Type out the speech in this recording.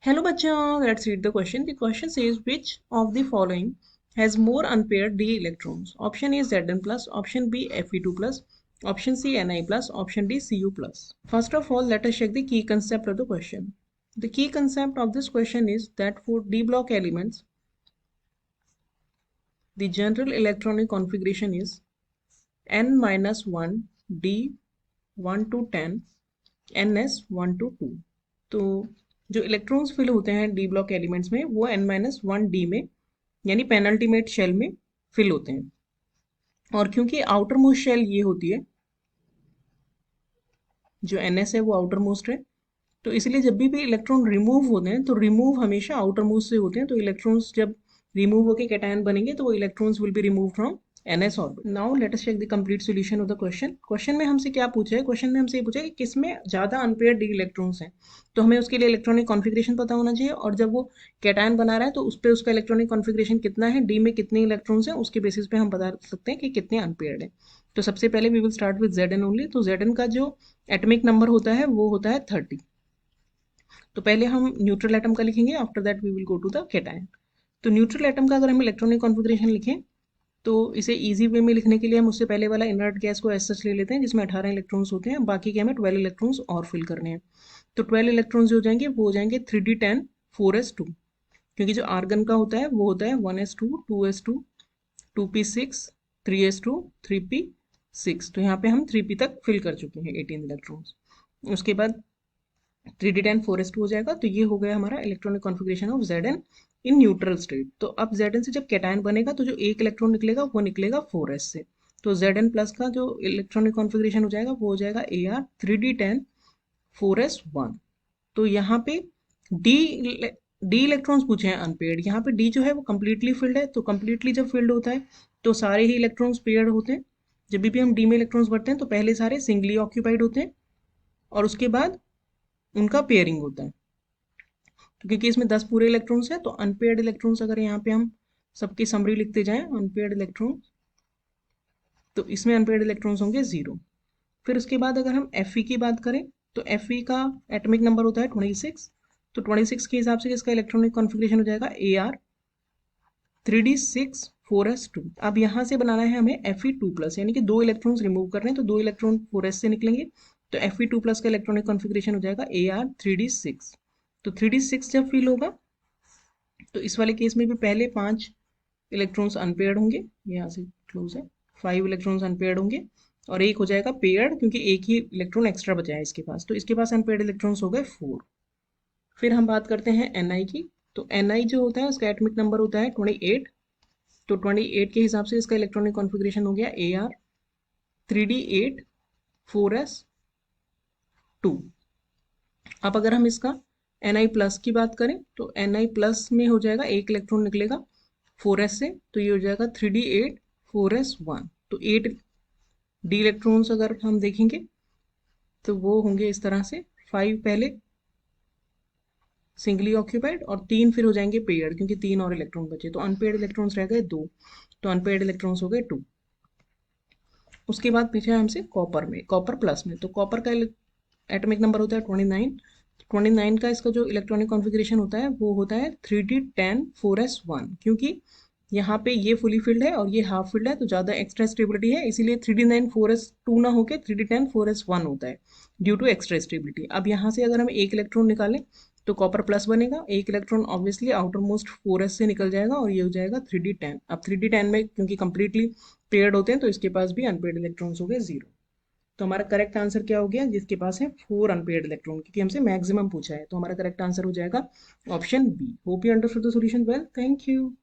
Hello bachcho, let's read the question. The question says which of the following has more unpaired d electrons? Option A Zn plus, option B Fe2 plus, option C Ni plus, option D Cu plus. First of all, let us check the key concept of the question. The key concept of this question is that for d block elements, the general electronic configuration is n minus 1 d 1 to 10 ns 1 to 2. तो जो electrons fill होते हैं D block elements में वो n-1 में यानी penultimate shell में fill होते हैं। और क्योंकि आउटर मोस्ट शेल ये होती है, जो ns है वो आउटर मोस्ट है, तो इसलिए जब भी इलेक्ट्रॉन रिमूव होते हैं तो रिमूव हमेशा आउटर मोस्ट से होते हैं। तो इलेक्ट्रॉन्स जब रिमूव होकर कैटायन बनेंगे तो वो electrons will be remove from ns orbit. Now let us check the complete solution of the question. Question में हमसे क्या पूछा है? क्वेश्चन में हमसे ये पूछा है कि किसमें ज़्यादा अनपेयर्ड डी इलेक्ट्रॉन्स हैं। तो हमें उसके लिए इलेक्ट्रॉनिक कॉन्फ़िगरेशन पता होना चाहिए, और जब वो कैटायन बना रहा है तो उस पर उसका इलेक्ट्रॉनिक कॉन्फ़िगरेशन कितना है, डी में कितने इलेक्ट्रॉन्स हैं, उसके बेसिस पे हम बता सकते हैं कि कितने अनपेयर्ड हैं। तो सबसे पहले we will start with Zn only. तो Zn का जो एटॉमिक नंबर होता है वो होता है 30। तो पहले हम न्यूट्रल एटम का लिखेंगे, after that we will go to the cation. तो न्यूट्रल एटम का अगर हम इलेक्ट्रॉनिक कॉन्फ़िगरेशन लिखें तो इसे इजी वे में लिखने के लिए हम उससे पहले वाला इनर्ट गैस को एज सच ले लेते हैं जिसमें 18 इलेक्ट्रॉन्स होते हैं, बाकी के हमें 12 इलेक्ट्रॉन्स और फिल करने हैं। तो 12 इलेक्ट्रॉन्स जो हो जाएंगे वो हो जाएंगे 3d10 4s2, क्योंकि जो आर्गन का होता है वो होता है 1s2 2s2 2p6 3s2 3p6। तो यहाँ पे हम 3p तक फिल कर चुके हैं 18 इलेक्ट्रॉन्स। उसके बाद 3d10 4s2 हो जाएगा। तो ये हो गया हमारा electronic configuration of Zn in neutral state. तो अब Zn से जब कैटायन बनेगा तो जो एक इलेक्ट्रॉन निकलेगा वो निकलेगा 4s से। तो Zn प्लस का जो इलेक्ट्रॉनिक कॉन्फ़िगरेशन हो जाएगा वो हो जाएगा Ar 3d10 4s1। तो यहाँ पे डी डी इलेक्ट्रॉन्स पूछे हैं अनपेयर्ड। यहाँ पे डी जो है वो कम्प्लीटली फिल्ड है। तो कम्प्लीटली जब फिल्ड होता है तो सारे ही इलेक्ट्रॉन्स पेयर्ड होते हैं। जब भी हम डी में इलेक्ट्रॉन्स भरते हैं तो पहले सारे सिंगली ऑक्यूपाइड होते हैं और उसके बाद उनका पेयरिंग होता है। तो क्योंकि इसमें 10 पूरे इलेक्ट्रॉन्स हैं तो अनपेयर्ड इलेक्ट्रॉन्स अगर यहाँ पे हम सबकी समरी लिखते जाएं अनपेयर्ड इलेक्ट्रॉन, तो इसमें अनपेयर्ड इलेक्ट्रॉन्स होंगे 0। फिर उसके बाद अगर हम Fe की बात करें तो Fe का एटॉमिक नंबर होता है 26। तो 26 के हिसाब से इसका इलेक्ट्रॉनिक कॉन्फ़िगरेशन हो जाएगा Ar 3d6 4s2। अब यहाँ से बनाना है हमें Fe2 प्लस, यानी कि 2 इलेक्ट्रॉन्स रिमूव कर रहे हैं तो 2 इलेक्ट्रॉन 4s से निकलेंगे। तो Fe2 प्लस का इलेक्ट्रॉनिक कॉन्फ़िगरेशन हो जाएगा Ar 3d6। तो 3d6 जब फिल होगा तो इस वाले केस में भी पहले 5 इलेक्ट्रॉन्स अनपेयर्ड होंगे, यहाँ से क्लोज है, 5 इलेक्ट्रॉन्स अनपेयर्ड होंगे और एक हो जाएगा पेयर्ड क्योंकि एक ही इलेक्ट्रॉन एक्स्ट्रा बचा है इसके पास। तो इसके पास अनपेयर्ड इलेक्ट्रॉन्स हो गए 4। फिर हम बात करते हैं Ni की। तो Ni जो होता है उसका एटॉमिक नंबर होता है 28। तो 28 के हिसाब से इसका इलेक्ट्रॉनिक कॉन्फ़िगरेशन हो गया Ar 3d8 4s2। अब अगर हम इसका Ni प्लस की बात करें तो Ni प्लस में हो जाएगा एक इलेक्ट्रॉन निकलेगा 4s से, तो ये हो जाएगा 3d8 4s1। तो 8 डी इलेक्ट्रॉन्स अगर हम देखेंगे तो वो होंगे इस तरह से, 5 पहले सिंगली ऑक्यूपाइड और 3 फिर हो जाएंगे पेयर्ड क्योंकि 3 और इलेक्ट्रॉन बचे। तो अनपेयर्ड इलेक्ट्रॉन्स रह गए 2, तो अनपेयर्ड इलेक्ट्रॉन्स हो गए 2। उसके बाद पीछे हमसे कॉपर में, कॉपर प्लस में। तो कॉपर का एटॉमिक नंबर होता है 29। 29 का इसका जो इलेक्ट्रॉनिक कॉन्फ़िगरेशन होता है वो होता है 3d10 4s1, क्योंकि यहाँ पे ये फुली फिल्ड है और ये हाफ फिल्ड है तो ज़्यादा एक्स्ट्रा स्टेबिलिटी है, इसीलिए 3d9 4s2 ना होकर 3d10 4s1 होता है ड्यू टू एक्स्ट्रा स्टेबिलिटी। अब यहाँ से अगर हम एक इलेक्ट्रॉन निकालें तो कॉपर प्लस बनेगा, एक electron obviously outer most 4s से निकल जाएगा और ये हो जाएगा 3d10। अब 3d10 में क्योंकि कंप्लीटली पेयर्ड होते हैं तो इसके पास भी अनपेयर्ड इलेक्ट्रॉन्स हो गए 0। तो हमारा करेक्ट आंसर क्या हो गया? जिसके पास है 4 अनपेयर्ड इलेक्ट्रॉन, क्योंकि हमसे मैक्सिमम पूछा है, तो हमारा करेक्ट आंसर हो जाएगा option B. Hope you understood the solution well. Thank you.